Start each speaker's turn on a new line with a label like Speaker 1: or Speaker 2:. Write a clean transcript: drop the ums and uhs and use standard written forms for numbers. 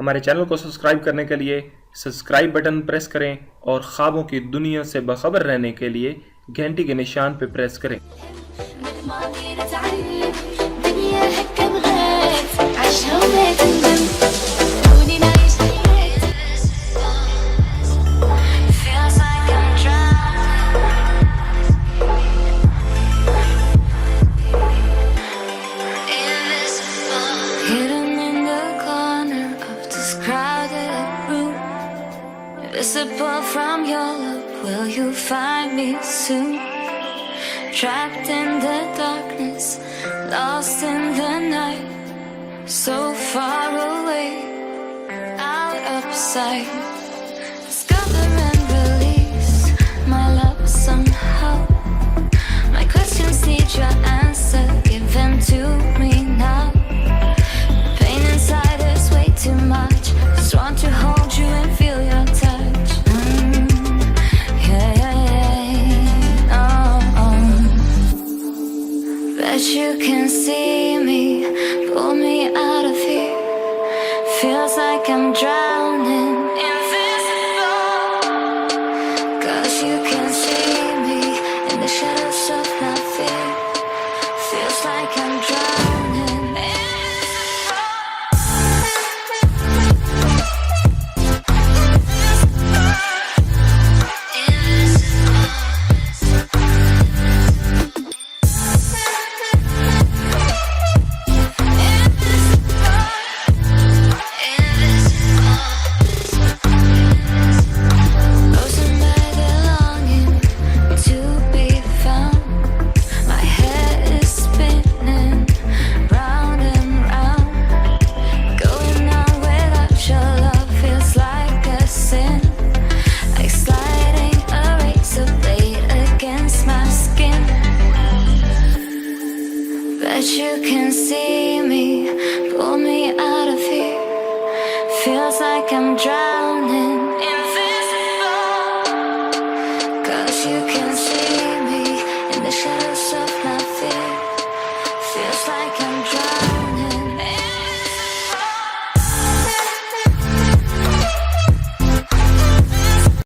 Speaker 1: हमारे चैनल को सब्सक्राइब करने के लिए सब्सक्राइब बटन प्रेस करें और ख्वाबों की दुनिया से बाखबर रहने के लिए घंटी के निशान पर प्रेस करें।
Speaker 2: Visible from your love, will you find me soon? Trapped in the darkness, lost in the night, so far away, out of sight. Discover and release my love somehow. My questions need your answer, give them to me now. Pain inside is way too much, just want to hold you and feel your touch. But you can see me, pull me out of here. Feels like I'm drowning, invisible. 'Cause you can see me in the shadows of my fear. Feels like I'm drowning, you can see me, pull me out of here. Feels like I'm drowning.